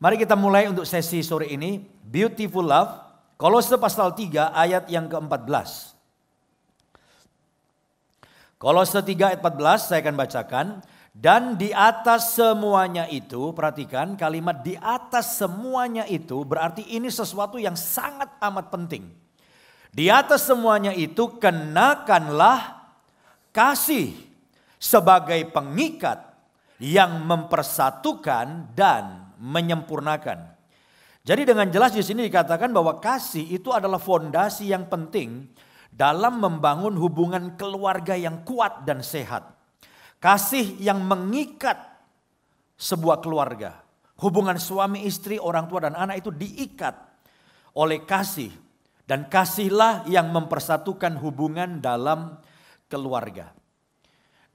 Mari kita mulai untuk sesi sore ini. Beautiful Love. Kolose pasal 3 ayat yang ke-14. Kolose 3 ayat 14 saya akan bacakan. Dan di atas semuanya itu, perhatikan kalimat di atas semuanya itu berarti ini sesuatu yang sangat amat penting. Di atas semuanya itu kenakanlah kasih sebagai pengikat yang mempersatukan dan menyempurnakan. Jadi dengan jelas di sini dikatakan bahwa kasih itu adalah fondasi yang penting dalam membangun hubungan keluarga yang kuat dan sehat. Kasih yang mengikat sebuah keluarga. Hubungan suami istri, orang tua dan anak itu diikat oleh kasih. Dan kasihlah yang mempersatukan hubungan dalam keluarga.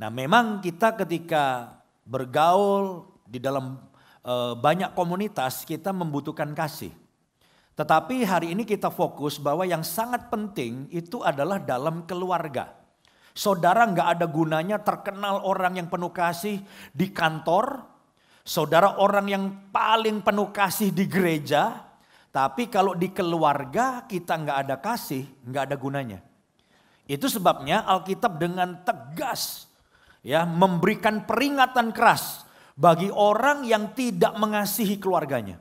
Nah memang kita ketika bergaul di dalam banyak komunitas kita membutuhkan kasih. Tetapi hari ini kita fokus bahwa yang sangat penting itu adalah dalam keluarga. Saudara nggak ada gunanya terkenal orang yang penuh kasih di kantor. Saudara orang yang paling penuh kasih di gereja. Tapi kalau di keluarga kita nggak ada kasih, nggak ada gunanya. Itu sebabnya Alkitab dengan tegas ya memberikan peringatan keras bagi orang yang tidak mengasihi keluarganya.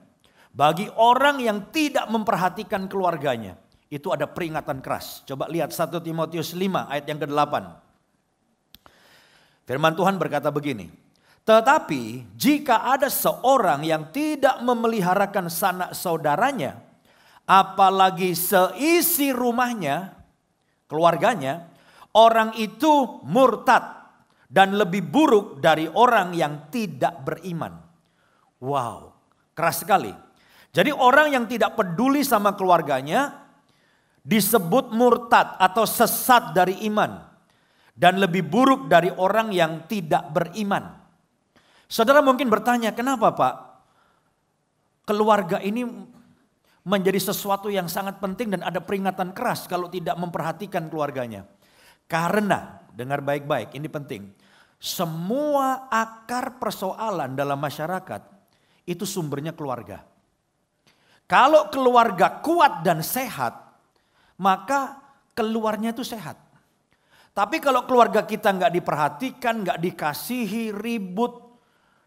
Bagi orang yang tidak memperhatikan keluarganya. Itu ada peringatan keras. Coba lihat 1 Timotius 5 ayat yang ke-8. Firman Tuhan berkata begini. Tetapi jika ada seorang yang tidak memeliharakan sanak saudaranya, apalagi seisi rumahnya, keluarganya, orang itu murtad dan lebih buruk dari orang yang tidak beriman. Wow, keras sekali. Jadi orang yang tidak peduli sama keluarganya disebut murtad atau sesat dari iman. Dan lebih buruk dari orang yang tidak beriman. Saudara mungkin bertanya, kenapa Pak? Keluarga ini menjadi sesuatu yang sangat penting dan ada peringatan keras kalau tidak memperhatikan keluarganya. Karena, dengar baik-baik, ini penting. Semua akar persoalan dalam masyarakat itu sumbernya keluarga. Kalau keluarga kuat dan sehat, maka keluarnya itu sehat. Tapi kalau keluarga kita nggak diperhatikan, nggak dikasihi, ribut,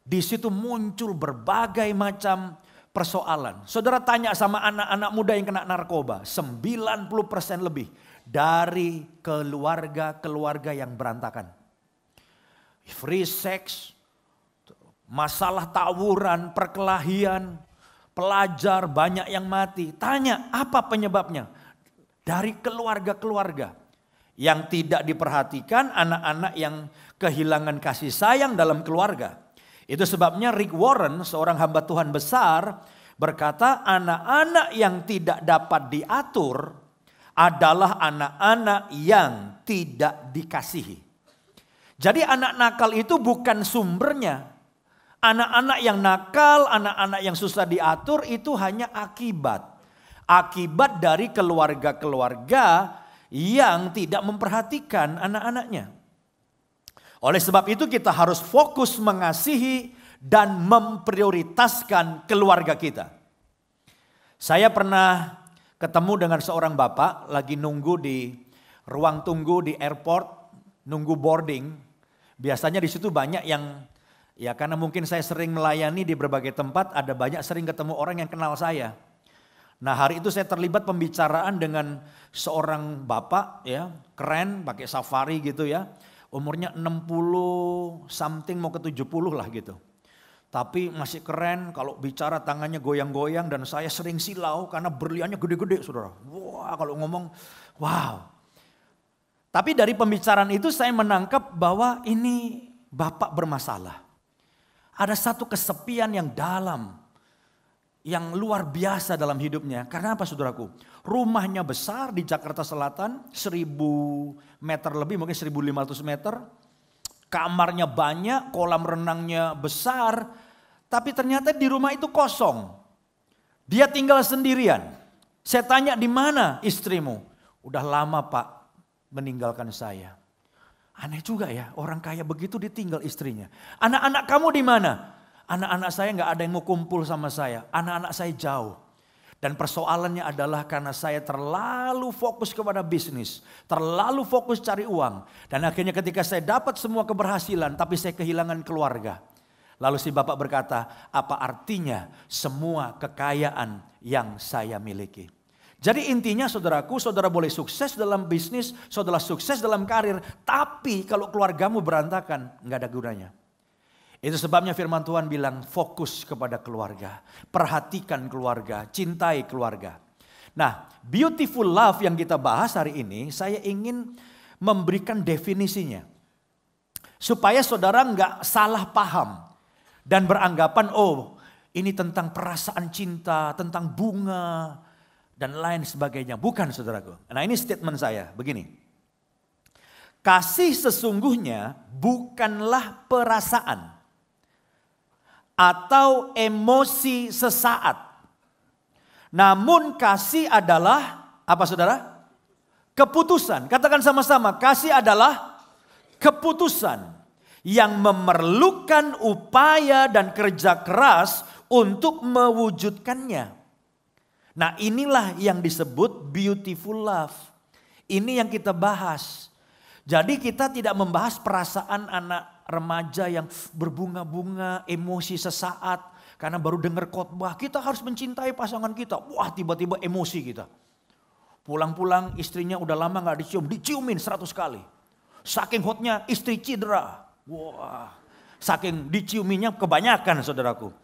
di situ muncul berbagai macam persoalan. Saudara tanya sama anak-anak muda yang kena narkoba, 90% lebih dari keluarga-keluarga yang berantakan. Free sex, masalah tawuran, perkelahian, pelajar banyak yang mati. Tanya apa penyebabnya? Dari keluarga-keluarga yang tidak diperhatikan, anak-anak yang kehilangan kasih sayang dalam keluarga. Itu sebabnya Rick Warren, seorang hamba Tuhan besar, berkata anak-anak yang tidak dapat diatur adalah anak-anak yang tidak dikasihi. Jadi anak nakal itu bukan sumbernya. Anak-anak yang nakal, anak-anak yang susah diatur itu hanya akibat. Akibat dari keluarga-keluarga yang tidak memperhatikan anak-anaknya. Oleh sebab itu kita harus fokus mengasihi dan memprioritaskan keluarga kita. Saya pernah ketemu dengan seorang bapak lagi nunggu di ruang tunggu di airport, nunggu boarding. Biasanya di situ banyak yang, ya karena mungkin saya sering melayani di berbagai tempat, ada banyak sering ketemu orang yang kenal saya. Nah hari itu saya terlibat pembicaraan dengan seorang bapak ya, keren pakai safari gitu ya. Umurnya 60 something mau ke 70 lah gitu. Tapi masih keren kalau bicara tangannya goyang-goyang dan saya sering silau karena berliannya gede-gede saudara. Wah kalau ngomong wow. Tapi dari pembicaraan itu saya menangkap bahwa ini bapak bermasalah. Ada satu kesepian yang dalam. Yang luar biasa dalam hidupnya. Karena apa saudaraku? Rumahnya besar di Jakarta Selatan. 1000 meter lebih, mungkin 1500 meter. Kamarnya banyak, kolam renangnya besar. Tapi ternyata di rumah itu kosong. Dia tinggal sendirian. Saya tanya, di mana istrimu? Udah lama Pak meninggalkan saya. Aneh juga ya, orang kaya begitu ditinggal istrinya. Anak-anak kamu di mana? Anak-anak saya nggak ada yang mau kumpul sama saya. Anak-anak saya jauh. Dan persoalannya adalah karena saya terlalu fokus kepada bisnis. Terlalu fokus cari uang. Dan akhirnya ketika saya dapat semua keberhasilan, tapi saya kehilangan keluarga. Lalu si bapak berkata, apa artinya semua kekayaan yang saya miliki? Jadi intinya saudaraku, saudara boleh sukses dalam bisnis, saudara sukses dalam karir. Tapi kalau keluargamu berantakan, nggak ada gunanya. Itu sebabnya firman Tuhan bilang fokus kepada keluarga. Perhatikan keluarga, cintai keluarga. Nah, beautiful love yang kita bahas hari ini, saya ingin memberikan definisinya. Supaya saudara nggak salah paham. Dan beranggapan, oh ini tentang perasaan cinta, tentang bunga, dan lain sebagainya. Bukan saudaraku. Nah ini statement saya, begini. Kasih sesungguhnya bukanlah perasaan atau emosi sesaat. Namun kasih adalah, apa saudara? Keputusan. Katakan sama-sama, kasih adalah keputusan yang memerlukan upaya dan kerja keras untuk mewujudkannya. Nah inilah yang disebut beautiful love. Ini yang kita bahas. Jadi kita tidak membahas perasaan anak remaja yang berbunga-bunga, emosi sesaat. Karena baru dengar khotbah, kita harus mencintai pasangan kita. Wah tiba-tiba emosi kita. Pulang-pulang istrinya udah lama gak dicium, diciumin 100 kali. Saking hotnya istri cedera. Wah, saking diciuminya kebanyakan saudaraku.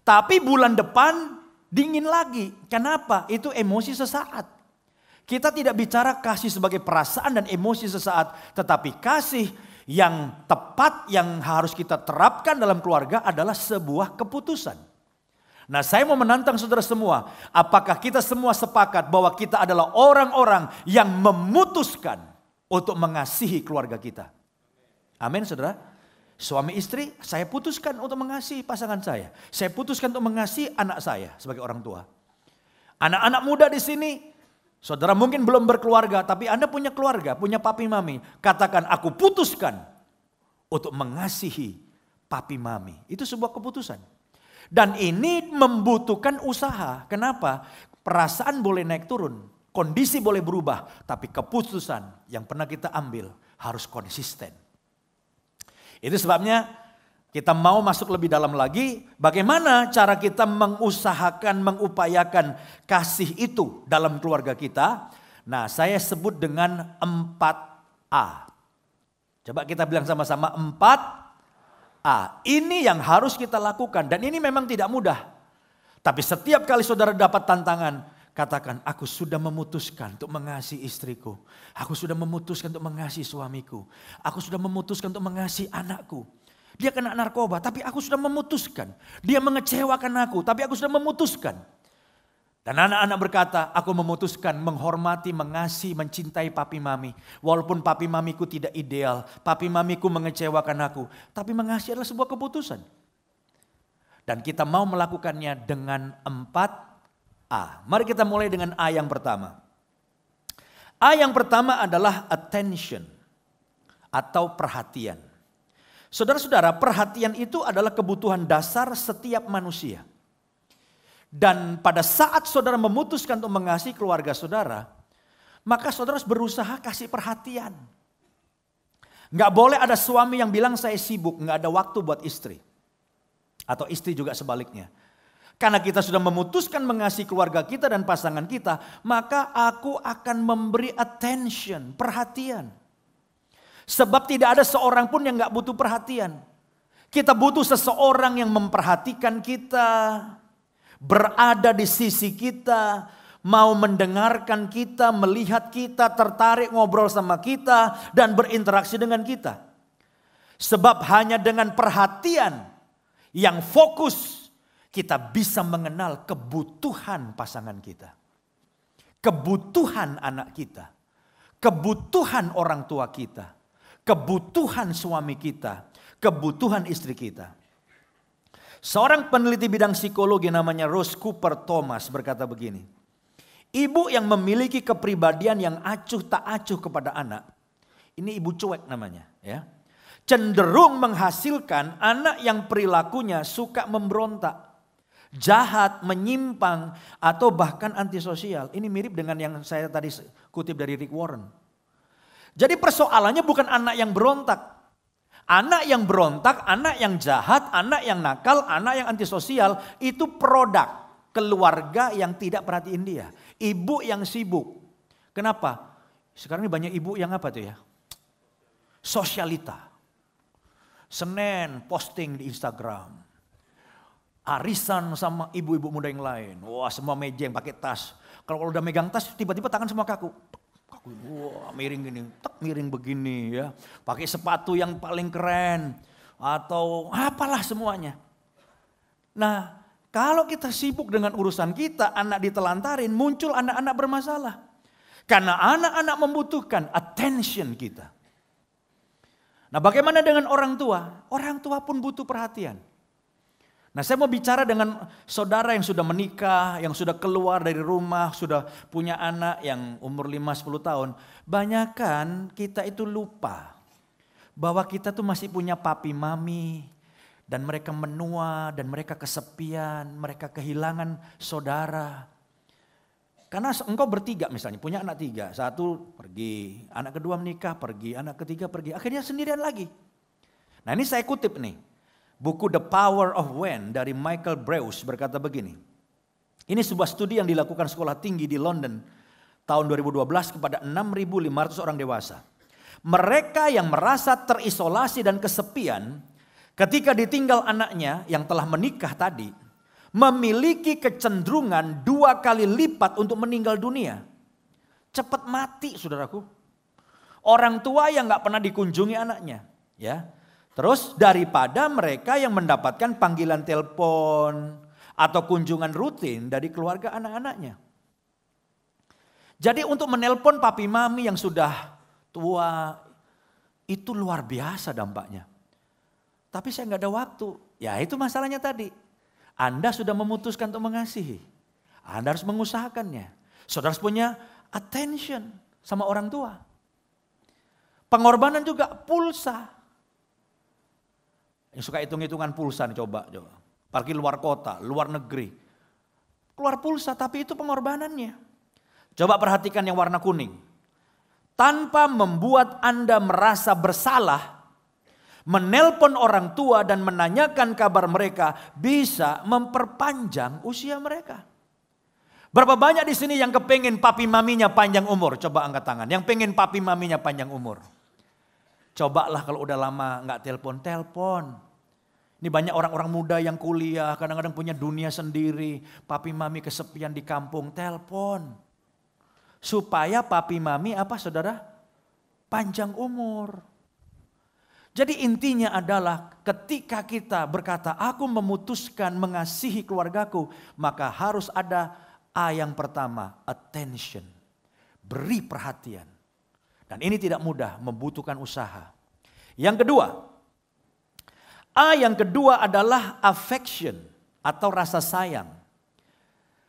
Tapi bulan depan dingin lagi. Kenapa? Itu emosi sesaat. Kita tidak bicara kasih sebagai perasaan dan emosi sesaat. Tetapi kasih yang tepat yang harus kita terapkan dalam keluarga adalah sebuah keputusan. Nah saya mau menantang saudara semua. Apakah kita semua sepakat bahwa kita adalah orang-orang yang memutuskan untuk mengasihi keluarga kita? Amin saudara. Suami istri, saya putuskan untuk mengasihi pasangan saya. Saya putuskan untuk mengasihi anak saya sebagai orang tua. Anak-anak muda di sini, saudara mungkin belum berkeluarga, tapi Anda punya keluarga, punya papi mami. Katakan, aku putuskan untuk mengasihi papi mami. Itu sebuah keputusan. Dan ini membutuhkan usaha. Kenapa? Perasaan boleh naik turun, kondisi boleh berubah, tapi keputusan yang pernah kita ambil harus konsisten. Itu sebabnya kita mau masuk lebih dalam lagi, bagaimana cara kita mengusahakan, mengupayakan kasih itu dalam keluarga kita. Nah saya sebut dengan 4A. Coba kita bilang sama-sama 4A. Ini yang harus kita lakukan dan ini memang tidak mudah. Tapi setiap kali saudara dapat tantangan, katakan, aku sudah memutuskan untuk mengasihi istriku. Aku sudah memutuskan untuk mengasihi suamiku. Aku sudah memutuskan untuk mengasihi anakku. Dia kena narkoba, tapi aku sudah memutuskan. Dia mengecewakan aku, tapi aku sudah memutuskan. Dan anak-anak berkata, aku memutuskan menghormati, mengasihi, mencintai papi mami. Walaupun papi mamiku tidak ideal, papi mamiku mengecewakan aku. Tapi mengasihi adalah sebuah keputusan. Dan kita mau melakukannya dengan 4A. Mari kita mulai dengan A yang pertama. A yang pertama adalah attention atau perhatian. Saudara-saudara, perhatian itu adalah kebutuhan dasar setiap manusia. Dan pada saat saudara memutuskan untuk mengasihi keluarga saudara, maka saudara harus berusaha kasih perhatian. Nggak boleh ada suami yang bilang saya sibuk, nggak ada waktu buat istri. Atau istri juga sebaliknya. Karena kita sudah memutuskan mengasihi keluarga kita dan pasangan kita, maka aku akan memberi attention, perhatian. Sebab tidak ada seorang pun yang gak butuh perhatian. Kita butuh seseorang yang memperhatikan kita, berada di sisi kita, mau mendengarkan kita, melihat kita, tertarik ngobrol sama kita, dan berinteraksi dengan kita. Sebab hanya dengan perhatian yang fokus, kita bisa mengenal kebutuhan pasangan kita. Kebutuhan anak kita. Kebutuhan orang tua kita. Kebutuhan suami kita. Kebutuhan istri kita. Seorang peneliti bidang psikologi namanya Rose Cooper Thomas berkata begini. Ibu yang memiliki kepribadian yang acuh tak acuh kepada anak. Ini ibu cuek namanya. Ya. cenderung menghasilkan anak yang perilakunya suka memberontak, jahat, menyimpang, atau bahkan antisosial. Ini mirip dengan yang saya tadi kutip dari Rick Warren. Jadi persoalannya bukan anak yang berontak. Anak yang berontak, anak yang jahat, anak yang nakal, anak yang antisosial itu produk keluarga yang tidak perhatiin dia. Ibu yang sibuk. Kenapa? Sekarang ini banyak ibu yang apa tuh ya? Sosialita. Senin posting di Instagram. Arisan sama ibu-ibu muda yang lain. Wah, semua meja yang pakai tas. Kalau udah megang tas tiba-tiba tangan semua kaku. Wah, miring gini, miring begini ya. Pakai sepatu yang paling keren atau apalah semuanya. Nah, kalau kita sibuk dengan urusan kita, anak ditelantarin, muncul anak-anak bermasalah. Karena anak-anak membutuhkan attention kita. Nah, bagaimana dengan orang tua? Orang tua pun butuh perhatian. Nah, saya mau bicara dengan saudara yang sudah menikah, yang sudah keluar dari rumah, sudah punya anak yang umur 5-10 tahun. Banyakan kita itu lupa bahwa kita tuh masih punya papi mami, dan mereka menua, dan mereka kesepian, mereka kehilangan saudara. Karena engkau bertiga misalnya, punya anak 3, 1 pergi, anak kedua menikah pergi, anak ketiga pergi, akhirnya sendirian lagi. Nah, ini saya kutip nih. Buku The Power of When dari Michael Breus berkata begini. Ini sebuah studi yang dilakukan sekolah tinggi di London tahun 2012 kepada 6.500 orang dewasa. Mereka yang merasa terisolasi dan kesepian ketika ditinggal anaknya yang telah menikah tadi, memiliki kecenderungan 2 kali lipat untuk meninggal dunia. Cepat mati, saudaraku. Orang tua yang gak pernah dikunjungi anaknya, ya. Terus daripada mereka yang mendapatkan panggilan telepon atau kunjungan rutin dari keluarga anak-anaknya. Jadi untuk menelpon papi mami yang sudah tua itu luar biasa dampaknya. Tapi saya nggak ada waktu. Ya itu masalahnya tadi. Anda sudah memutuskan untuk mengasihi. Anda harus mengusahakannya. Saudara harus punya attention sama orang tua. Pengorbanan juga pulsa. Yang suka hitung-hitungan pulsa nih, coba. Pergi luar kota, luar negeri. Keluar pulsa tapi itu pengorbanannya. Coba perhatikan yang warna kuning. Tanpa membuat Anda merasa bersalah, menelpon orang tua dan menanyakan kabar mereka bisa memperpanjang usia mereka. Berapa banyak di sini yang kepengen papi maminya panjang umur? Coba angkat tangan. Yang pengen papi maminya panjang umur. Cobalah kalau udah lama nggak telepon. Ini banyak orang-orang muda yang kuliah, kadang-kadang punya dunia sendiri. Papi mami kesepian di kampung, telepon. Supaya papi mami apa saudara? Panjang umur. Jadi intinya adalah ketika kita berkata aku memutuskan mengasihi keluargaku, maka harus ada A yang pertama, attention. Beri perhatian. Dan ini tidak mudah, membutuhkan usaha. Yang kedua, A yang kedua adalah affection atau rasa sayang.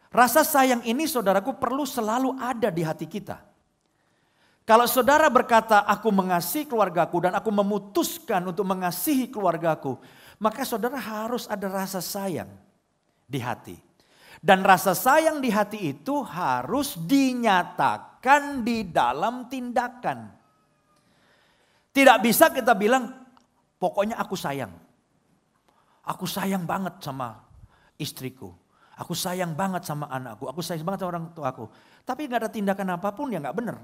Rasa sayang ini saudaraku perlu selalu ada di hati kita. Kalau saudara berkata aku mengasihi keluargaku dan aku memutuskan untuk mengasihi keluargaku, maka saudara harus ada rasa sayang di hati. Dan rasa sayang di hati itu harus dinyatakan di dalam tindakan. Tidak bisa kita bilang pokoknya aku sayang. Aku sayang banget sama istriku. Aku sayang banget sama anakku. Aku sayang banget sama orang tuaku. Tapi gak ada tindakan apapun yang gak benar.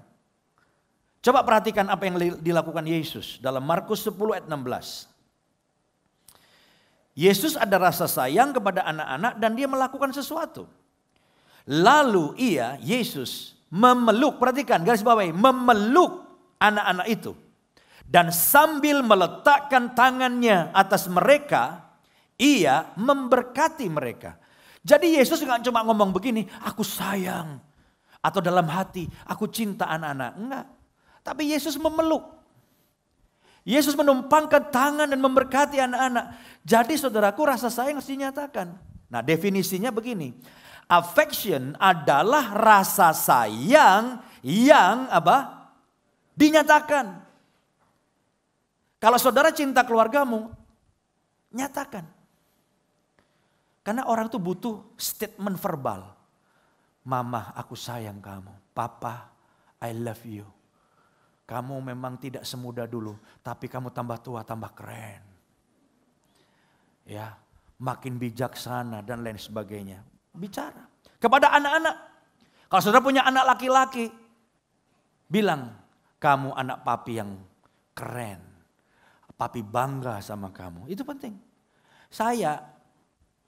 Coba perhatikan apa yang dilakukan Yesus dalam Markus 10 ayat 16. Yesus ada rasa sayang kepada anak-anak dan dia melakukan sesuatu. Lalu Yesus memeluk, perhatikan garis bawahi, memeluk anak-anak itu. Dan sambil meletakkan tangannya atas mereka, ia memberkati mereka. Jadi Yesus gak cuma ngomong begini, aku sayang. Atau dalam hati, aku cinta anak-anak. Enggak. Tapi Yesus memeluk. Yesus menumpangkan tangan dan memberkati anak-anak. Jadi saudaraku rasa sayang harus dinyatakan. Nah definisinya begini. Affection adalah rasa sayang yang apa? Dinyatakan. Kalau saudara cinta keluargamu, nyatakan. Karena orang tuh butuh statement verbal. Mama, aku sayang kamu. Papa, I love you. Kamu memang tidak semuda dulu, tapi kamu tambah tua, tambah keren. Ya, makin bijaksana dan lain sebagainya. Bicara kepada anak-anak. Kalau saudara punya anak laki-laki, bilang, kamu anak papi yang keren. Papi bangga sama kamu. Itu penting. Saya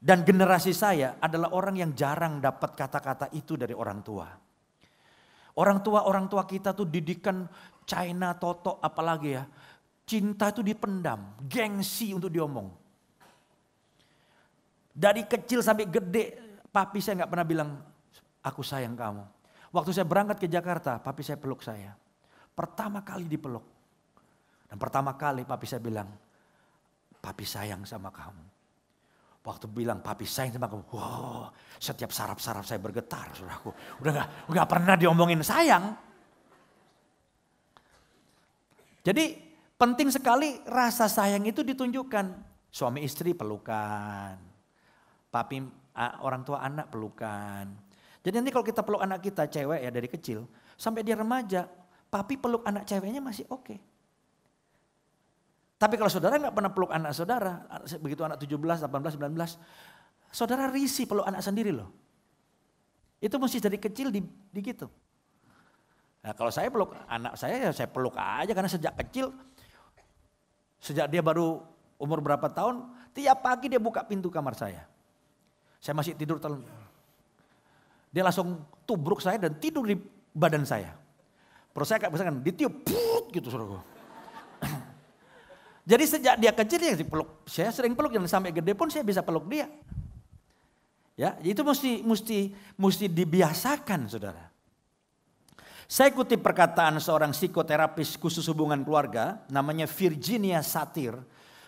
dan generasi saya adalah orang yang jarang dapat kata-kata itu dari orang tua. Orang tua kita tuh didikan China, Toto, apalagi ya. Cinta itu dipendam, gengsi untuk diomong. Dari kecil sampai gede, papi saya gak pernah bilang, aku sayang kamu. Waktu saya berangkat ke Jakarta, papi saya peluk saya. Pertama kali dipeluk. Dan pertama kali papi saya bilang, papi sayang sama kamu. Waktu bilang papi sayang sama kamu, wow, setiap saraf-saraf saya bergetar, saudaraku. Udah gak pernah diomongin sayang. Jadi penting sekali rasa sayang itu ditunjukkan. Suami istri pelukan, papi orang tua anak pelukan. Jadi nanti kalau kita peluk anak kita cewek ya dari kecil, sampai dia remaja, papi peluk anak ceweknya masih oke. Tapi kalau saudara nggak pernah peluk anak saudara, begitu anak 17, 18, 19, saudara risih peluk anak sendiri loh. Itu mesti dari kecil di gitu. Nah kalau saya peluk anak saya, ya saya peluk aja karena sejak kecil, sejak dia baru umur berapa tahun, tiap pagi dia buka pintu kamar saya. Saya masih tidur, dia langsung tubruk saya dan tidur di badan saya. Perut saya kayak misalkan ditiup, put gitu saudara. Jadi sejak dia kecil dia dipeluk, saya sering peluk dan sampai gede pun saya bisa peluk dia. Ya, itu mesti dibiasakan saudara. Saya kutip perkataan seorang psikoterapis khusus hubungan keluarga, namanya Virginia Satir.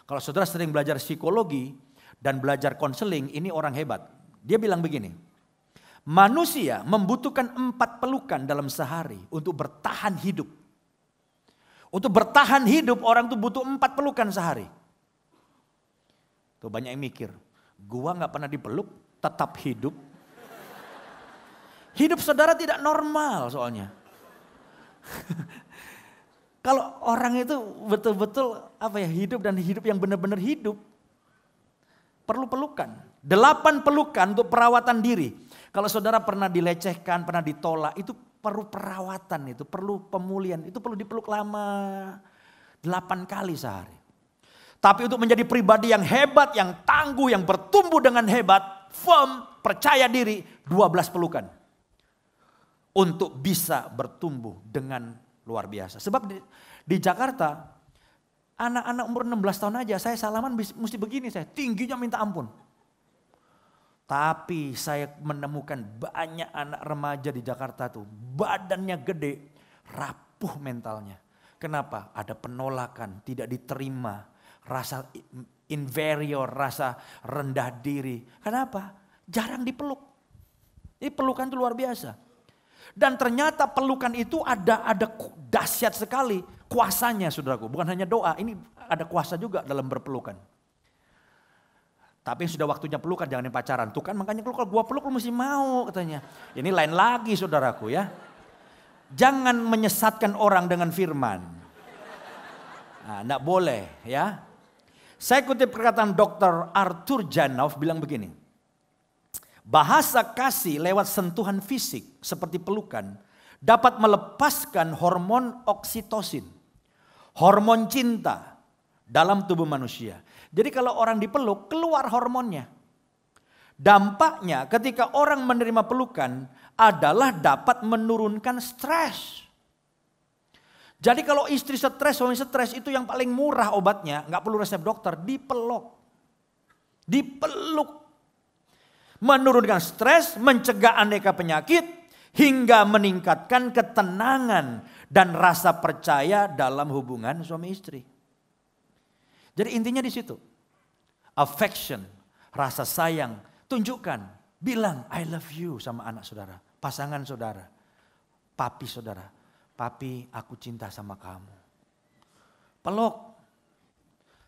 Kalau saudara sering belajar psikologi dan belajar konseling, ini orang hebat. Dia bilang begini, manusia membutuhkan 4 pelukan dalam sehari untuk bertahan hidup. Untuk bertahan hidup orang tuh butuh 4 pelukan sehari. Tuh banyak yang mikir, gua gak pernah dipeluk, tetap hidup. Hidup saudara tidak normal soalnya. Kalau orang itu betul-betul hidup dan hidup yang benar-benar hidup, perlu pelukan. 8 pelukan untuk perawatan diri. Kalau saudara pernah dilecehkan, pernah ditolak, itu perlu perawatan, itu perlu pemulihan, itu perlu dipeluk lama 8 kali sehari. Tapi untuk menjadi pribadi yang hebat, yang tangguh, yang bertumbuh dengan hebat, firm, percaya diri, 12 pelukan. Untuk bisa bertumbuh dengan luar biasa. Sebab di Jakarta, anak-anak umur 16 tahun aja saya salaman mesti begini, saya tingginya minta ampun. Tapi saya menemukan banyak anak remaja di Jakarta tuh badannya gede, rapuh mentalnya. Kenapa? Ada penolakan, tidak diterima, rasa inferior, rasa rendah diri. Kenapa? Jarang dipeluk. Ini pelukan itu luar biasa. Dan ternyata pelukan itu ada dahsyat sekali kuasanya saudaraku. Bukan hanya doa, ini ada kuasa juga dalam berpelukan. Tapi sudah waktunya pelukan, jangan yang pacaran. Tuh kan makanya kalau gua peluk lu mesti mau katanya. Ini lain lagi saudaraku ya. Jangan menyesatkan orang dengan firman. Nah, enggak boleh ya. Saya kutip perkataan Dr. Arthur Janov bilang begini. Bahasa kasih lewat sentuhan fisik seperti pelukan dapat melepaskan hormon oksitosin. Hormon cinta dalam tubuh manusia. Jadi kalau orang dipeluk keluar hormonnya. Dampaknya ketika orang menerima pelukan adalah dapat menurunkan stres. Jadi kalau istri stres, suami stres itu yang paling murah obatnya, nggak perlu resep dokter, dipeluk. Dipeluk. Menurunkan stres, mencegah aneka penyakit, hingga meningkatkan ketenangan dan rasa percaya dalam hubungan suami istri. Jadi intinya di situ. Affection, rasa sayang, tunjukkan, bilang I love you sama anak saudara, pasangan saudara, papi saudara. Papi, aku cinta sama kamu. Peluk.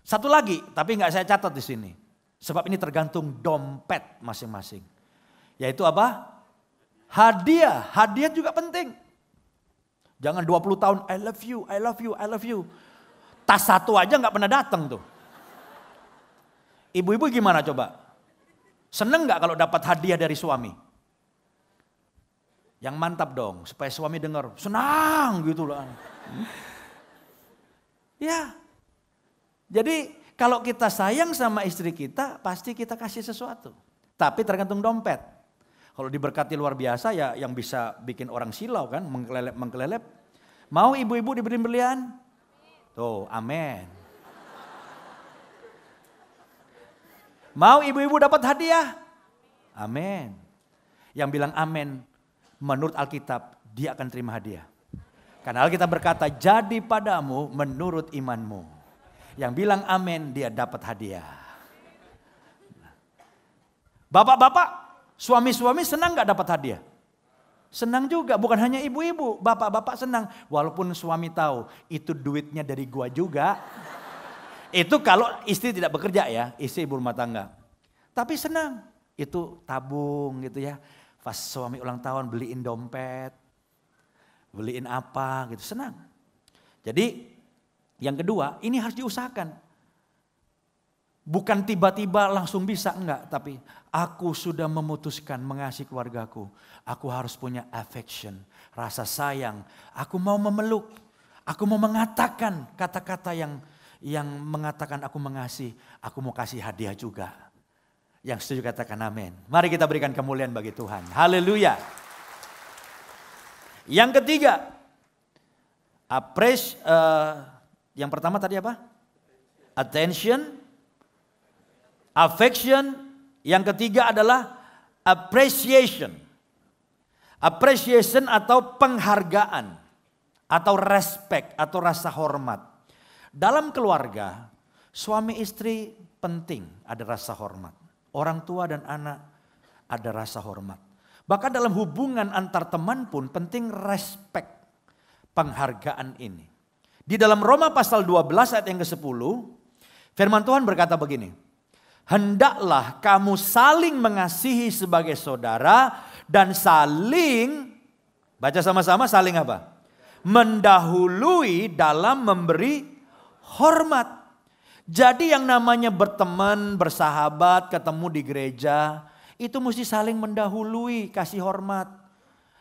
Satu lagi, tapi nggak saya catat di sini. Sebab ini tergantung dompet masing-masing. Yaitu apa? Hadiah. Hadiah juga penting. Jangan 20 tahun, I love you, I love you, I love you. Tas satu aja nggak pernah datang tuh. Ibu-ibu gimana coba? Seneng nggak kalau dapat hadiah dari suami? Yang mantap dong, supaya suami dengar. Senang gitu loh. Ya. Jadi kalau kita sayang sama istri kita, pasti kita kasih sesuatu. Tapi tergantung dompet. Kalau diberkati luar biasa ya yang bisa bikin orang silau kan, mengkelelep. Mau ibu-ibu diberi berlian? Tuh, amin. Mau ibu-ibu dapat hadiah? Amin. Yang bilang amin, menurut Alkitab, dia akan terima hadiah. Karena Alkitab berkata, jadi padamu menurut imanmu. Yang bilang amin, dia dapat hadiah. Bapak-bapak, suami-suami senang gak dapat hadiah? Senang juga, bukan hanya ibu-ibu. Bapak-bapak senang, walaupun suami tahu itu duitnya dari gua juga. Itu kalau istri tidak bekerja ya, istri ibu rumah tangga. Tapi senang, itu tabung gitu ya. Pas suami ulang tahun beliin dompet, beliin apa gitu, senang. Jadi yang kedua, ini harus diusahakan. Bukan tiba-tiba langsung bisa, enggak. Tapi aku sudah memutuskan mengasihi keluargaku. Aku harus punya affection, rasa sayang. Aku mau memeluk, aku mau mengatakan kata-kata yang mengatakan aku mengasihi. Aku mau kasih hadiah juga. Yang setuju katakan amin. Mari kita berikan kemuliaan bagi Tuhan. Haleluya. Yang ketiga, yang pertama tadi apa? Attention, affection. Yang ketiga adalah appreciation. Appreciation atau penghargaan. Atau respect atau rasa hormat. Dalam keluarga, suami istri penting ada rasa hormat. Orang tua dan anak ada rasa hormat. Bahkan dalam hubungan antar teman pun penting respect, penghargaan ini. Di dalam Roma pasal 12 ayat yang ke-10, firman Tuhan berkata begini. Hendaklah kamu saling mengasihi sebagai saudara dan saling, baca sama-sama, saling apa? Mendahului dalam memberi hormat. Jadi yang namanya berteman, bersahabat, ketemu di gereja, itu mesti saling mendahului, kasih hormat.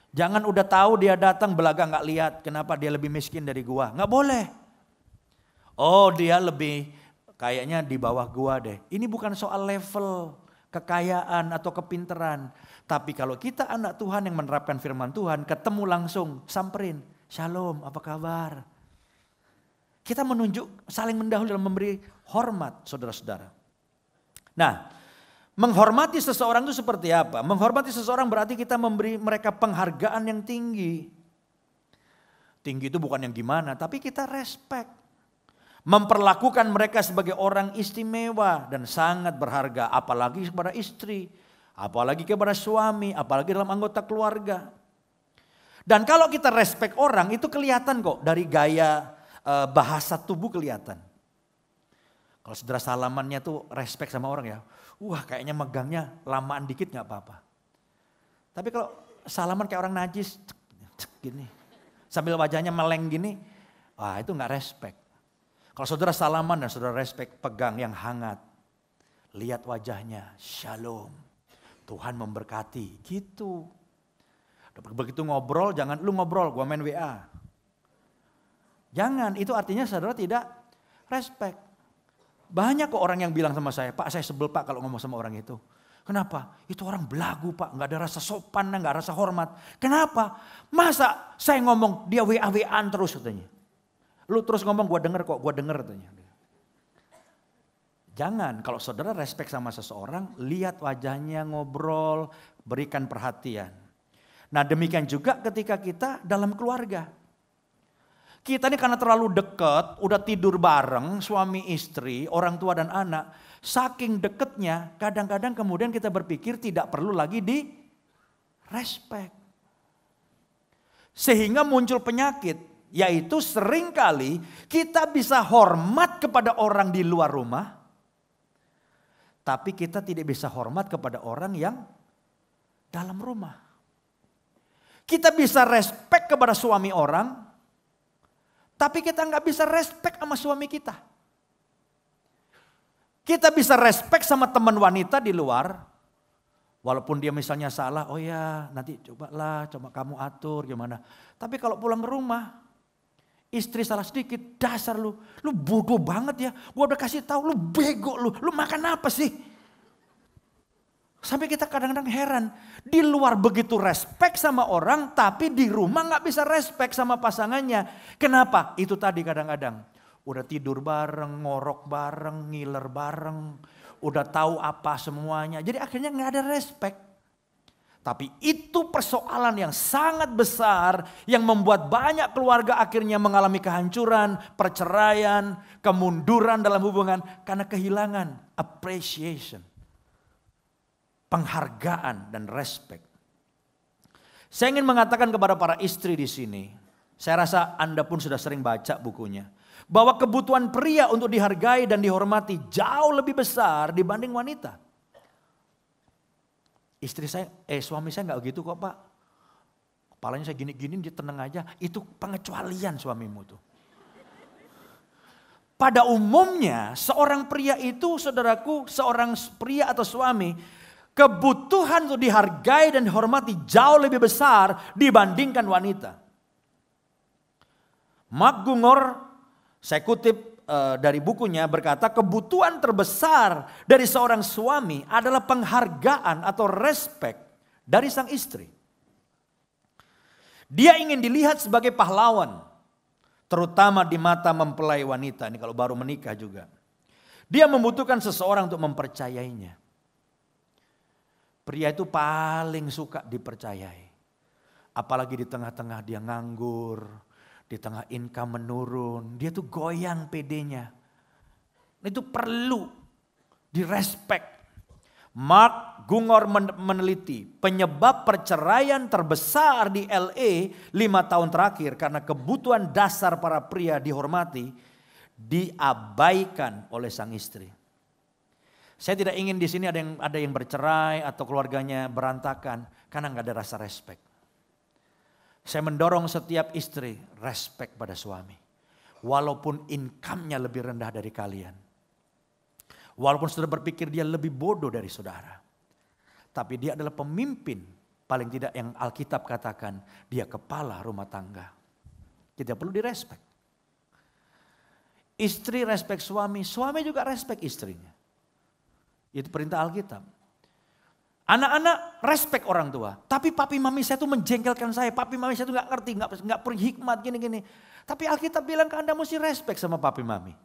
Jangan udah tahu dia datang belaga nggak lihat, kenapa dia lebih miskin dari gua? Nggak boleh. Oh dia lebih kayaknya di bawah gua deh. Ini bukan soal level kekayaan atau kepinteran. Tapi kalau kita anak Tuhan yang menerapkan firman Tuhan, ketemu langsung, samperin. Shalom, apa kabar? Kita menunjuk saling mendahului dalam memberi hormat, saudara-saudara. Nah, menghormati seseorang itu seperti apa? Menghormati seseorang berarti kita memberi mereka penghargaan yang tinggi. Tinggi itu bukan yang gimana, tapi kita respect. Memperlakukan mereka sebagai orang istimewa dan sangat berharga. Apalagi kepada istri, apalagi kepada suami, apalagi dalam anggota keluarga. Dan kalau kita respect orang itu kelihatan kok dari gaya bahasa tubuh kelihatan. Kalau saudara salamannya tuh respect sama orang ya. Wah kayaknya megangnya lamaan dikit gak apa-apa. Tapi kalau salaman kayak orang najis, gini, sambil wajahnya meleng gini, wah itu gak respect. Kalau saudara salaman dan saudara respect, pegang yang hangat. Lihat wajahnya, shalom. Tuhan memberkati, gitu. Begitu ngobrol, jangan lu ngobrol, gua main WA. Jangan, itu artinya saudara tidak respect. Banyak kok orang yang bilang sama saya, Pak saya sebel Pak kalau ngomong sama orang itu. Kenapa? Itu orang belagu Pak, gak ada rasa sopan, gak ada rasa hormat. Kenapa? Masa saya ngomong dia WA-WAan terus katanya. Lu terus ngomong gua denger kok, gua denger katanya. Jangan, kalau saudara respect sama seseorang, lihat wajahnya, ngobrol, berikan perhatian. Nah demikian juga ketika kita dalam keluarga. Kita ini karena terlalu dekat, udah tidur bareng, suami istri, orang tua dan anak. Saking dekatnya, kadang-kadang kemudian kita berpikir tidak perlu lagi di respect. Sehingga muncul penyakit Yaitu seringkali kita bisa hormat kepada orang di luar rumah, tapi kita tidak bisa hormat kepada orang yang dalam rumah. Kita bisa respect kepada suami orang, tapi kita nggak bisa respect sama suami kita. Kita bisa respect sama teman wanita di luar, walaupun dia misalnya salah, oh ya nanti coba kamu atur gimana. Tapi kalau pulang ke rumah, istri salah sedikit, dasar lu bodoh banget ya. Gua udah kasih tahu, lu bego lu makan apa sih? Sampai kita kadang-kadang heran, di luar begitu respect sama orang, tapi di rumah nggak bisa respect sama pasangannya. Kenapa? Itu tadi kadang-kadang. Udah tidur bareng, ngorok bareng, ngiler bareng. Udah tahu apa semuanya. Jadi akhirnya gak ada respect. Tapi itu persoalan yang sangat besar. Yang membuat banyak keluarga akhirnya mengalami kehancuran, perceraian, kemunduran dalam hubungan. Karena kehilangan appreciation, penghargaan dan respect. Saya ingin mengatakan kepada para istri di sini. Saya rasa Anda pun sudah sering baca bukunya. Bahwa kebutuhan pria untuk dihargai dan dihormati jauh lebih besar dibanding wanita. Suami saya nggak gitu kok Pak. Kepalanya saya gini-gini dia tenang aja. Itu pengecualian suamimu tuh. Pada umumnya seorang pria itu, saudaraku, seorang pria atau suami, kebutuhan untuk dihargai dan dihormati jauh lebih besar dibandingkan wanita. Mark Gungor, saya kutip dari bukunya, berkata kebutuhan terbesar dari seorang suami adalah penghargaan atau respect dari sang istri. Dia ingin dilihat sebagai pahlawan, terutama di mata mempelai wanita. Ini kalau baru menikah juga. Dia membutuhkan seseorang untuk mempercayainya. Pria itu paling suka dipercayai. Apalagi di tengah-tengah dia nganggur. Di tengah income menurun, dia tuh goyang PD-nya. Itu perlu direspek. Mark Gungor meneliti penyebab perceraian terbesar di LA 5 tahun terakhir karena kebutuhan dasar para pria dihormati diabaikan oleh sang istri. Saya tidak ingin di sini ada yang bercerai atau keluarganya berantakan karena nggak ada rasa respek. Saya mendorong setiap istri respect pada suami. Walaupun income-nya lebih rendah dari kalian. Walaupun sudah berpikir dia lebih bodoh dari saudara. Tapi dia adalah pemimpin. Paling tidak yang Alkitab katakan. Dia kepala rumah tangga. Kita perlu direspek. Istri respect suami. Suami juga respect istrinya. Itu perintah Alkitab. Anak-anak respect orang tua. Tapi papi mami saya tuh menjengkelkan saya. Papi mami saya tuh gak ngerti, gak berhikmat gini-gini. Tapi Alkitab bilang ke Anda mesti respect sama papi mami.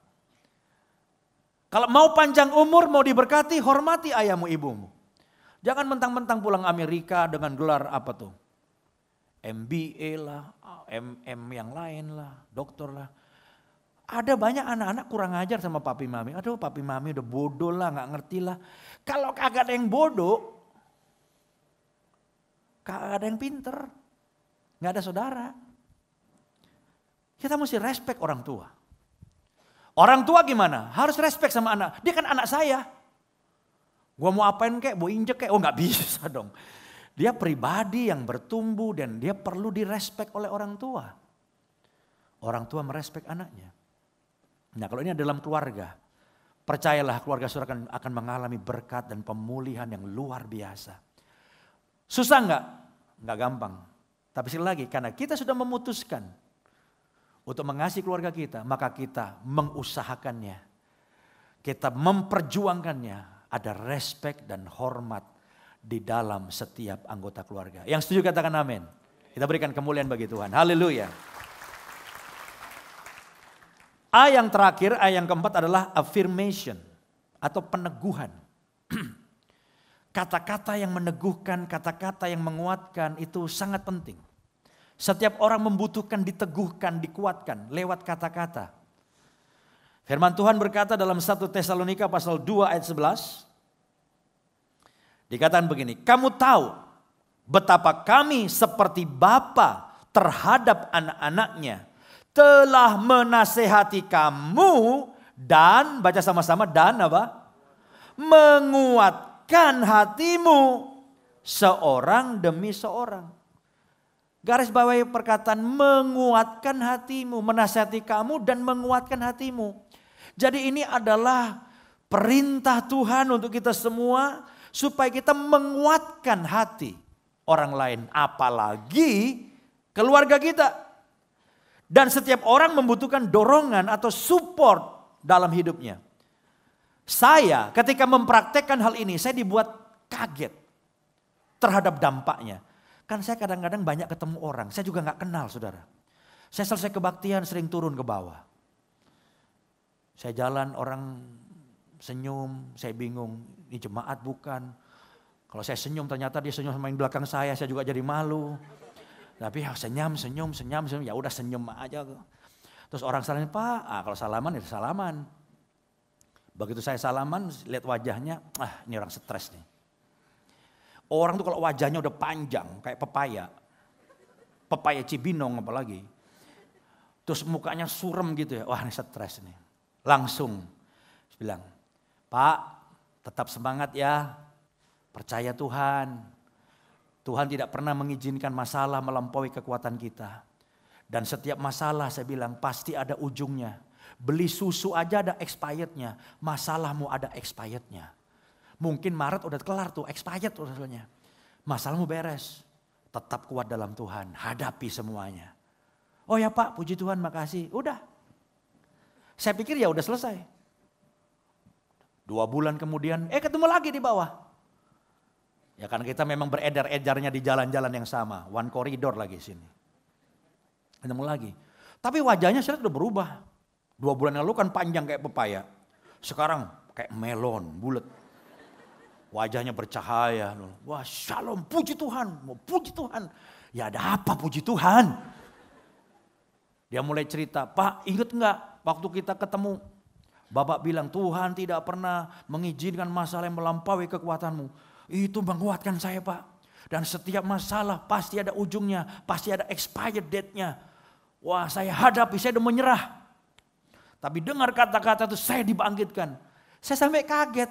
Kalau mau panjang umur, mau diberkati, hormati ayahmu ibumu. Jangan mentang-mentang pulang Amerika dengan gelar apa tuh. MBA lah, MM yang lain lah, doktor lah. Ada banyak anak-anak kurang ajar sama papi mami. Aduh papi mami udah bodoh lah, gak ngerti lah. Kalau kagak ada yang bodoh, kagak ada yang pinter, gak ada saudara. Kita mesti respect orang tua. Orang tua gimana? Harus respect sama anak. Dia kan anak saya. Gua mau apain kek, mau injek kek. Oh gak bisa dong. Dia pribadi yang bertumbuh dan dia perlu direspek oleh orang tua. Orang tua merespek anaknya. Nah kalau ini dalam keluarga, percayalah keluarga saudara akan mengalami berkat dan pemulihan yang luar biasa. Susah enggak? Enggak gampang. Tapi sekali lagi karena kita sudah memutuskan untuk mengasihi keluarga kita, maka kita mengusahakannya. Kita memperjuangkannya. Ada respek dan hormat di dalam setiap anggota keluarga. Yang setuju katakan amin. Kita berikan kemuliaan bagi Tuhan. Haleluya. Yang terakhir, yang keempat adalah affirmation atau peneguhan. Kata-kata yang meneguhkan, kata-kata yang menguatkan itu sangat penting. Setiap orang membutuhkan diteguhkan, dikuatkan lewat kata-kata. Firman Tuhan berkata dalam 1 Tesalonika pasal 2 ayat 11. Dikatakan begini, kamu tahu betapa kami seperti bapa terhadap anak-anaknya. telah menasehati kamu dan, baca sama-sama, dan apa? Menguatkan hatimu seorang demi seorang. Garis bawahi perkataan menguatkan hatimu, menasihati kamu dan menguatkan hatimu. Jadi ini adalah perintah Tuhan untuk kita semua supaya kita menguatkan hati orang lain, apalagi keluarga kita. Dan setiap orang membutuhkan dorongan atau support dalam hidupnya. Saya ketika mempraktekkan hal ini, saya dibuat kaget terhadap dampaknya. Kan saya kadang-kadang banyak ketemu orang, saya juga gak kenal saudara. Saya selesai kebaktian sering turun ke bawah. Saya jalan orang senyum, saya bingung, ini jemaat bukan. Kalau saya senyum ternyata dia senyum sama yang belakang saya juga jadi malu. Tapi ya senyum, ya udah senyum aja. Terus orang salamin, Pak, kalau salaman ya salaman. Begitu saya salaman, lihat wajahnya, ini orang stres nih. Orang tuh kalau wajahnya udah panjang kayak pepaya Cibinong apalagi. Terus mukanya surem gitu ya, wah ini stres nih. Langsung bilang, Pak tetap semangat ya, percaya Tuhan. Tuhan tidak pernah mengizinkan masalah melampaui kekuatan kita. Dan setiap masalah saya bilang pasti ada ujungnya. Beli susu aja ada expirednya, masalahmu ada expirednya. Mungkin Maret udah kelar tuh, expired usulnya. Masalahmu beres. Tetap kuat dalam Tuhan, hadapi semuanya. Oh ya Pak, puji Tuhan, makasih. Udah. Saya pikir ya udah selesai. 2 bulan kemudian, ketemu lagi di bawah. Ya karena kita memang beredar-edarnya di jalan-jalan yang sama. One corridor lagi sini. Ketemu lagi. Tapi wajahnya sudah berubah. 2 bulan lalu kan panjang kayak pepaya. Sekarang kayak melon, bulat. Wajahnya bercahaya. Wah shalom, puji Tuhan. Mau puji Tuhan. Ya ada apa puji Tuhan? Dia mulai cerita, Pak ingat enggak waktu kita ketemu. Bapak bilang Tuhan tidak pernah mengizinkan masalah yang melampaui kekuatanmu. Itu menguatkan saya Pak. Dan setiap masalah pasti ada ujungnya. Pasti ada expired date-nya. Wah saya hadapi, saya udah menyerah. Tapi dengar kata-kata itu saya dibangkitkan. Saya sampai kaget.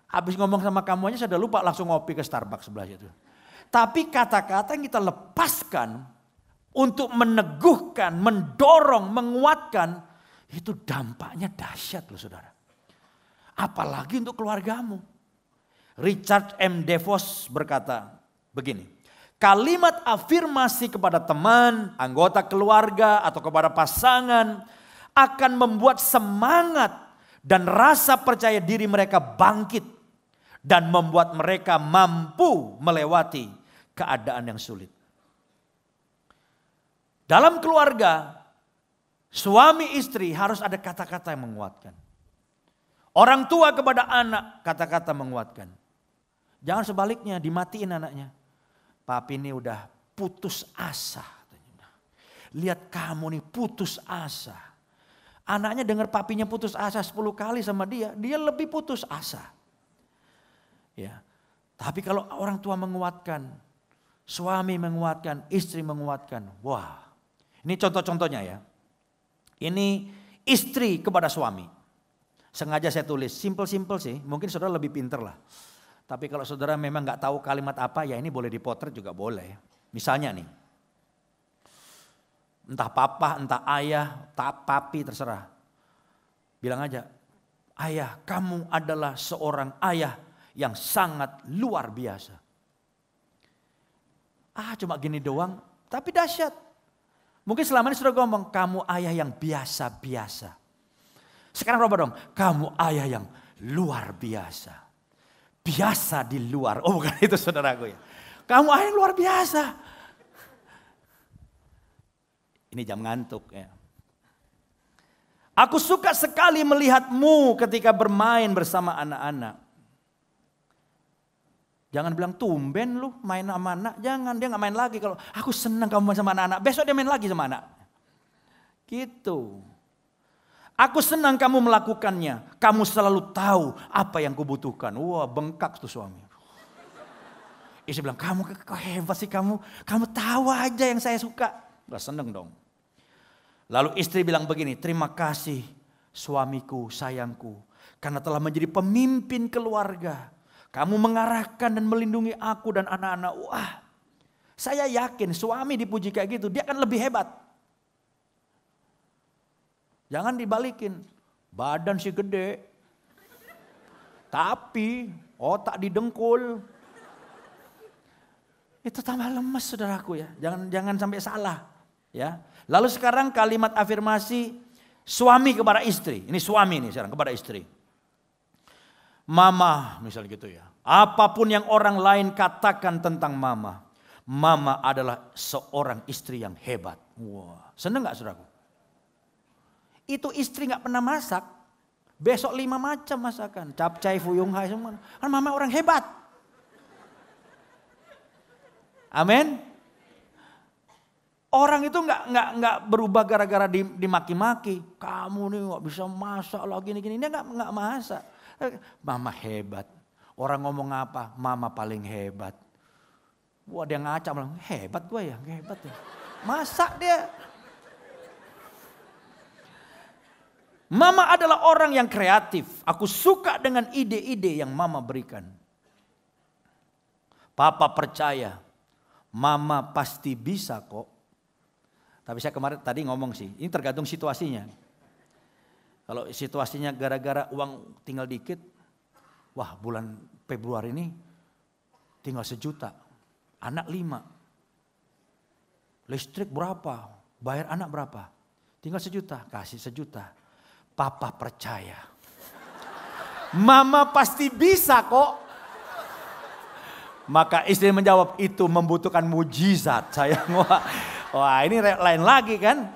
Habis ngomong sama kamu aja saya udah lupa langsung ngopi ke Starbucks sebelah situ. Tapi kata-kata yang kita lepaskan untuk meneguhkan, mendorong, menguatkan. Itu dampaknya dahsyat loh saudara. Apalagi untuk keluargamu. Richard M. DeVos berkata begini. Kalimat afirmasi kepada teman, anggota keluarga atau kepada pasangan akan membuat semangat dan rasa percaya diri mereka bangkit. Dan membuat mereka mampu melewati keadaan yang sulit. Dalam keluarga, suami istri harus ada kata-kata yang menguatkan. Orang tua kepada anak, kata-kata menguatkan. Jangan sebaliknya, dimatiin anaknya. Papi ini udah putus asa. Lihat kamu nih putus asa. Anaknya dengar papinya putus asa 10 kali sama dia lebih putus asa. Ya, tapi kalau orang tua menguatkan, suami menguatkan, istri menguatkan. Wah, ini contoh-contohnya ya. Ini istri kepada suami. Sengaja saya tulis, simple-simple sih. Mungkin saudara lebih pinter lah. Tapi kalau saudara memang gak tahu kalimat apa, ya ini boleh dipotret juga boleh. Misalnya nih, entah papa, entah ayah, entah papi, terserah. Bilang aja, ayah kamu adalah seorang ayah yang sangat luar biasa. Cuma gini doang, tapi dahsyat. Mungkin selama ini sudah ngomong, kamu ayah yang biasa-biasa. Sekarang coba dong, kamu ayah yang luar biasa. Biasa di luar, oh bukan itu saudaraku ya. Kamu ayah yang luar biasa. Ini jam ngantuk ya. Aku suka sekali melihatmu ketika bermain bersama anak-anak. Jangan bilang tumben lu main sama anak. Jangan, dia gak main lagi. Kalau aku senang kamu main sama anak-anak. Besok dia main lagi sama anak. Gitu. Aku senang kamu melakukannya. Kamu selalu tahu apa yang kubutuhkan. Wah bengkak tuh suami. Istri bilang kamu kok hebat sih kamu. Kamu tahu aja yang saya suka. Gak seneng dong. Lalu istri bilang begini, terima kasih suamiku, sayangku. Karena telah menjadi pemimpin keluarga. Kamu mengarahkan dan melindungi aku dan anak-anak. Wah, saya yakin suami dipuji kayak gitu, dia akan lebih hebat. Jangan dibalikin, badan si gede, tapi otak didengkul. Itu tambah lemes saudaraku ya, jangan sampai salah. Ya. Lalu sekarang kalimat afirmasi suami kepada istri. Ini suami nih sekarang kepada istri. Mama misalnya gitu ya. Apapun yang orang lain katakan tentang mama. Mama adalah seorang istri yang hebat. Wah, seneng gak saudaraku? Itu istri gak pernah masak. Besok 5 macam masakan. Capcay, fuyung hai semua. Kan mama orang hebat. Amin. Orang itu nggak berubah gara-gara dimaki-maki. Kamu nih nggak bisa masak lagi gini. Dia nggak masak. Mama hebat. Orang ngomong apa? Mama paling hebat. Wah dia ngaca bilang hebat gue ya, hebat ya. Masak dia. Mama adalah orang yang kreatif. Aku suka dengan ide-ide yang mama berikan. Papa percaya, mama pasti bisa kok. Tapi saya kemarin tadi ngomong sih, ini tergantung situasinya. Kalau situasinya gara-gara uang tinggal dikit, wah bulan Februari ini tinggal 1 juta, anak 5. Listrik berapa, bayar anak berapa, tinggal 1 juta, kasih 1 juta. Papa percaya, mama pasti bisa kok. Maka istri menjawab, itu membutuhkan mujizat sayang. Wah ini lain lagi kan.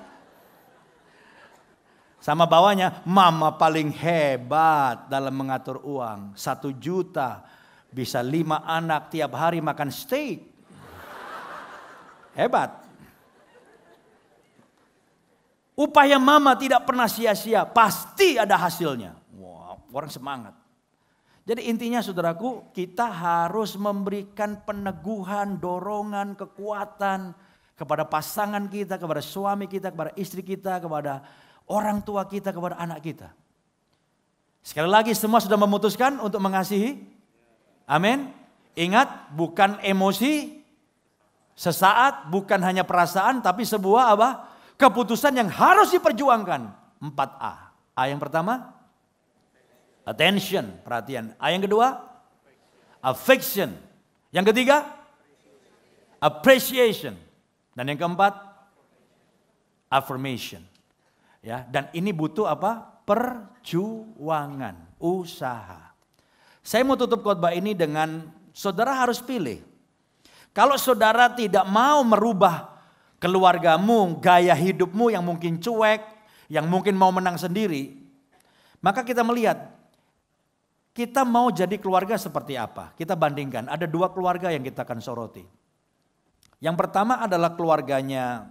Sama bawahnya, mama paling hebat dalam mengatur uang. 1 juta bisa 5 anak tiap hari makan steak. Hebat. Upaya mama tidak pernah sia-sia, pasti ada hasilnya. Wah, orang semangat. Jadi intinya saudaraku, kita harus memberikan peneguhan, dorongan, kekuatan kepada pasangan kita, kepada suami kita, kepada istri kita, kepada orang tua kita, kepada anak kita. Sekali lagi semua sudah memutuskan untuk mengasihi. Amin. Ingat, bukan emosi sesaat, bukan hanya perasaan, tapi sebuah apa? Keputusan yang harus diperjuangkan. 4A. A yang pertama, attention, perhatian. A yang kedua, affection. Yang ketiga, appreciation. Dan yang keempat, affirmation. Ya, dan ini butuh apa? Perjuangan, usaha. Saya mau tutup khotbah ini dengan saudara harus pilih. Kalau saudara tidak mau merubah keluargamu, gaya hidupmu yang mungkin cuek, yang mungkin mau menang sendiri, maka kita melihat kita mau jadi keluarga seperti apa. Kita bandingkan, ada 2 keluarga yang kita akan soroti. Yang pertama adalah keluarganya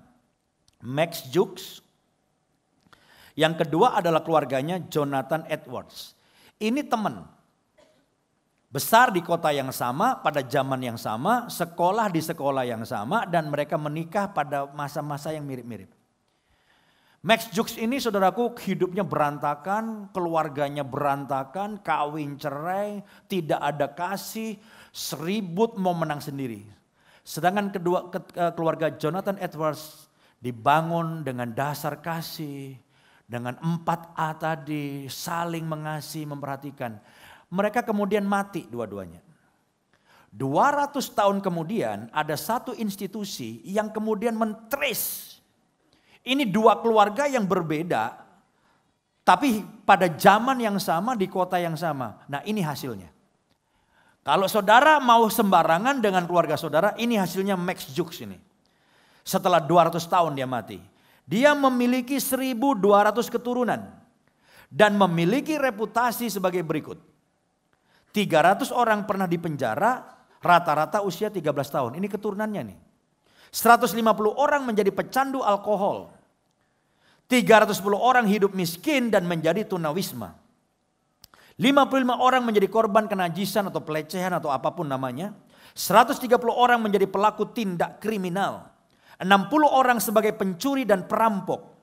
Max Jukes. Yang kedua adalah keluarganya Jonathan Edwards. Ini teman. Besar di kota yang sama, pada zaman yang sama, sekolah di sekolah yang sama, dan mereka menikah pada masa-masa yang mirip-mirip. Max Jukes ini saudaraku hidupnya berantakan, keluarganya berantakan, kawin cerai, tidak ada kasih, seribut mau menang sendiri. Sedangkan keluarga Jonathan Edwards dibangun dengan dasar kasih, dengan 4A tadi, saling mengasihi, memperhatikan. Mereka kemudian mati dua-duanya. 200 tahun kemudian ada satu institusi yang kemudian men-trace. Ini 2 keluarga yang berbeda, tapi pada zaman yang sama di kota yang sama. Nah ini hasilnya. Kalau saudara mau sembarangan dengan keluarga saudara, ini hasilnya Max Jukes ini. Setelah 200 tahun dia mati. Dia memiliki 1.200 keturunan. Dan memiliki reputasi sebagai berikut. 300 orang pernah dipenjara, rata-rata usia 13 tahun. Ini keturunannya nih. 150 orang menjadi pecandu alkohol. 310 orang hidup miskin dan menjadi tunawisma. 55 orang menjadi korban kenajisan atau pelecehan atau apapun namanya. 130 orang menjadi pelaku tindak kriminal. 60 orang sebagai pencuri dan perampok.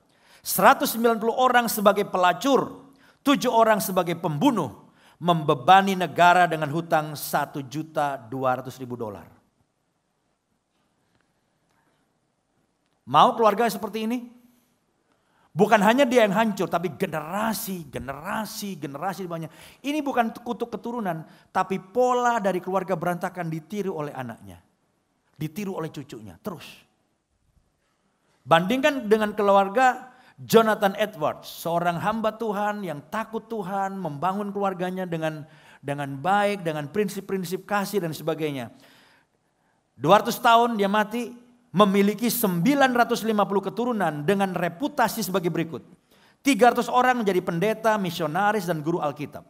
190 orang sebagai pelacur, 7 orang sebagai pembunuh, membebani negara dengan hutang $1.200.000. Mau keluarga seperti ini? Bukan hanya dia yang hancur, tapi generasi banyak. Ini bukan kutuk keturunan, tapi pola dari keluarga berantakan ditiru oleh anaknya. Ditiru oleh cucunya, terus. Bandingkan dengan keluarga Jonathan Edwards, seorang hamba Tuhan yang takut Tuhan, membangun keluarganya dengan baik, dengan prinsip-prinsip kasih dan sebagainya. 200 tahun dia mati. Memiliki 950 keturunan dengan reputasi sebagai berikut. 300 orang menjadi pendeta, misionaris, dan guru Alkitab.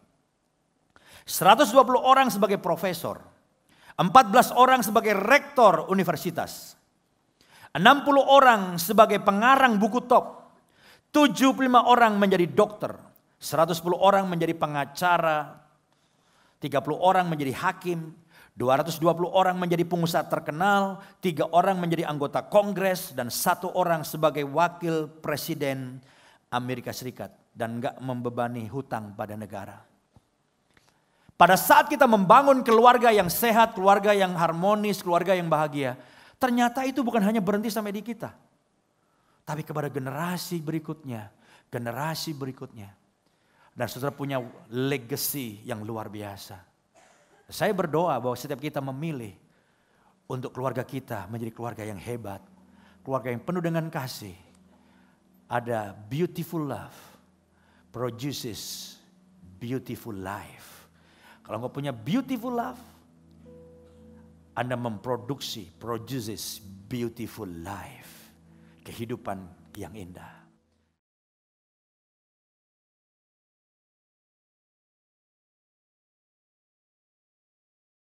120 orang sebagai profesor. 14 orang sebagai rektor universitas. 60 orang sebagai pengarang buku top. 75 orang menjadi dokter. 110 orang menjadi pengacara. 30 orang menjadi hakim. 220 orang menjadi pengusaha terkenal, 3 orang menjadi anggota kongres, dan 1 orang sebagai wakil presiden Amerika Serikat. Dan enggak membebani hutang pada negara. Pada saat kita membangun keluarga yang sehat, keluarga yang harmonis, keluarga yang bahagia, ternyata itu bukan hanya berhenti sampai di kita. Tapi kepada generasi berikutnya, Dan saudara punya legacy yang luar biasa. Saya berdoa bahwa setiap kita memilih untuk keluarga kita menjadi keluarga yang hebat. Keluarga yang penuh dengan kasih. Ada beautiful love produces beautiful life. Kalau engkau punya beautiful love, Anda produces beautiful life. Kehidupan yang indah.